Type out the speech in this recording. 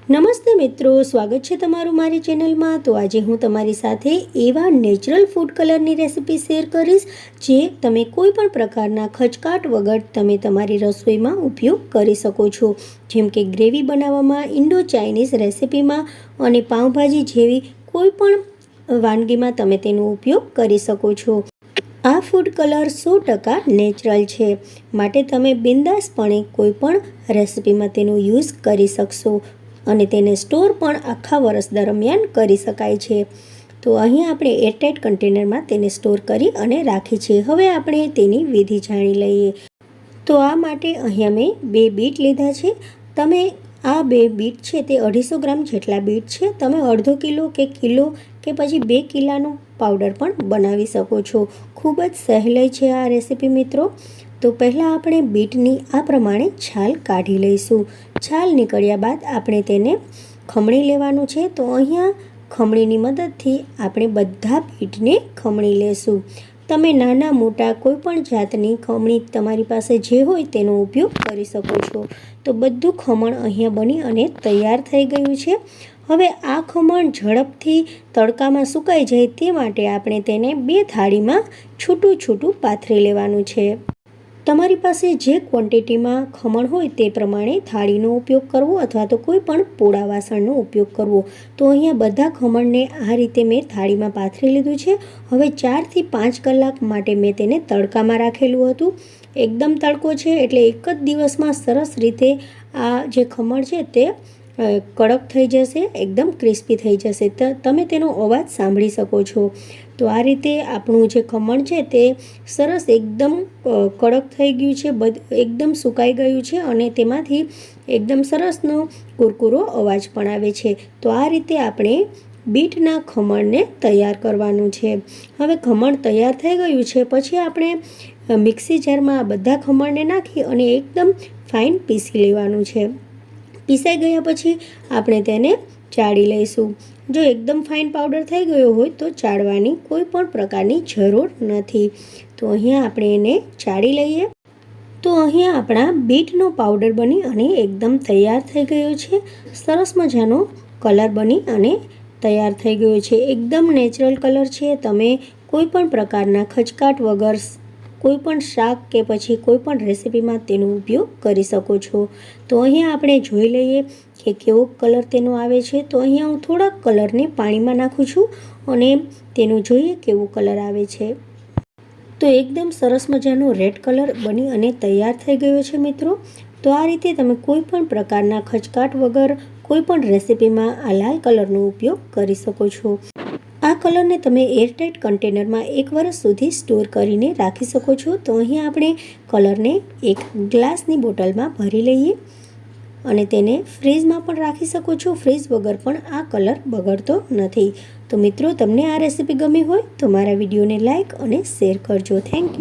નમસ્તે મિત્રો, સ્વાગત છે તમારું મારી ચેનલમાં। તો આજે હું તમારી સાથે એવા નેચરલ ફૂડ કલરની રેસિપી શેર કરીશ જે તમે કોઈ પણ પ્રકારના ખચકાટ વગર તમે તમારી રસોઈમાં ઉપયોગ કરી શકો છો, જેમ કે ગ્રેવી બનાવવામાં, ઇન્ડો ચાઇનીઝ રેસિપીમાં અને પાઉંભાજી જેવી કોઈ પણ વાનગીમાં તમે તેનો ઉપયોગ કરી શકો છો। આ ફૂડ કલર 100% નેચરલ છે, માટે તમે બિંદાસપણે કોઈ પણ રેસિપીમાં તેનો યુઝ કરી શકશો અને તેને સ્ટોર પણ આખા વર્ષ દરમિયાન કરી શકાય છે। તો અહીં આપણે એરટાઇટ કન્ટેનરમાં તેને સ્ટોર કરી અને રાખી છે। હવે આપણે તેની વિધિ જાણી લઈએ। તો આ માટે અહીં અમે 2 બીટ લીધા છે। તમે આ 2 બીટ છે તે 250 ગ્રામ જેટલા બીટ છે। તમે અડધો કિલો કે કિલો કે પછી 2 કિલોનો પાવડર પણ બનાવી શકો છો। ખૂબ જ સહેલાઈ છે આ રેસિપી મિત્રો। તો પહેલાં આપણે બીટની આ પ્રમાણે છાલ કાઢી લઈશું। છાલ નીકળ્યા બાદ આપણે તેને ખમણી લેવાનું છે। તો અહીંયા ખમણીની મદદથી આપણે બધા બીટને ખમણી લેશું। તમે નાના મોટા કોઈ પણ જાતની ખમણી તમારી પાસે જે હોય તેનો ઉપયોગ કરી શકો છો। તો બધું ખમણ અહીંયા બની અને તૈયાર થઈ ગયું છે। હવે આ ખમણ ઝડપથી તડકામાં સુકાઈ જાય તે માટે આપણે તેને 2 થાળીમાં છૂટું છૂટું પાથરી લેવાનું છે। તમારી પાસે જે ક્વોન્ટિટીમાં ખમણ હોય તે પ્રમાણે થાળીનો ઉપયોગ કરવો અથવા તો કોઈ પણ પોળા વાસણનો ઉપયોગ કરવો। તો અહીંયા બધા ખમણને આ રીતે મેં થાળીમાં પાથરી લીધું છે। હવે 4 થી 5 કલાક માટે મેં તેને તડકામાં રાખેલું હતું। એકદમ તડકો છે એટલે એક જ દિવસમાં સરસ રીતે આ જે ખમણ છે તે કડક થઈ જશે, એકદમ ક્રિસ્પી થઈ જશે। તો તમે તેનો અવાજ સાંભળી શકો છો। તો આ રીતે આપણું જે ખમણ છે તે સરસ એકદમ કડક થઈ ગયું છે, એકદમ સુકાઈ ગયું છે અને તેમાંથી એકદમ સરસનો કુરકુરો અવાજ પણ આવે છે। તો આ રીતે આપણે બીટના ખમણને તૈયાર કરવાનું છે। હવે ખમણ તૈયાર થઈ ગયું છે પછી આપણે મિક્સી જારમાં બધા ખમણને નાખી અને એકદમ ફાઇન પીસી લેવાનું છે। પીસાઈ ગયા પછી આપણે તેને ચાળી લઈશું। જો એકદમ ફાઇન પાવડર થઈ ગયો હોય તો ચાળવાની કોઈ પણ પ્રકારની જરૂર નથી। તો અહીંયા આપણે એને ચાળી લઈએ। તો અહીંયા આપણા બીટનો પાવડર બની અને એકદમ તૈયાર થઈ ગયો છે। સરસ મજાનો કલર બની અને તૈયાર થઈ ગયો છે। એકદમ નેચરલ કલર છે। તમે કોઈ પણ પ્રકારના ખચકાટ વગર કોઈ પણ શાક કે પછી કોઈ પણ રેસિપીમાં તેનો ઉપયોગ કરી શકો છો। તો અહીંયા આપણે જોઈ લઈએ કે કેવો કલર તેનો આવે છે। તો અહીંયા હું થોડાક કલરને પાણીમાં નાખું છું અને તેનો જોઈએ કેવો કલર આવે છે। તો એકદમ સરસ મજાનો રેડ કલર બની અને તૈયાર થઈ ગયો છે મિત્રો। તો આ રીતે તમે કોઈ પણ પ્રકારના ખચકાટ વગર કોઈ પણ રેસિપીમાં આ લાલ કલરનો ઉપયોગ કરી શકો છો। આ કલરને તમે એરટાઇટ કન્ટેનરમાં 1 વર્ષ સુધી સ્ટોર કરીને રાખી શકો છો। તો અહીં આપણે કલરને એક ગ્લાસની બોટલમાં ભરી લઈએ અને તેને ફ્રીજમાં પણ રાખી શકો છો। ફ્રીજ વગર પણ આ કલર બગડતો નથી। તો મિત્રો, તમને આ રેસિપી ગમી હોય તો મારા વિડીયોને લાઇક અને શેર કરજો। Thank you.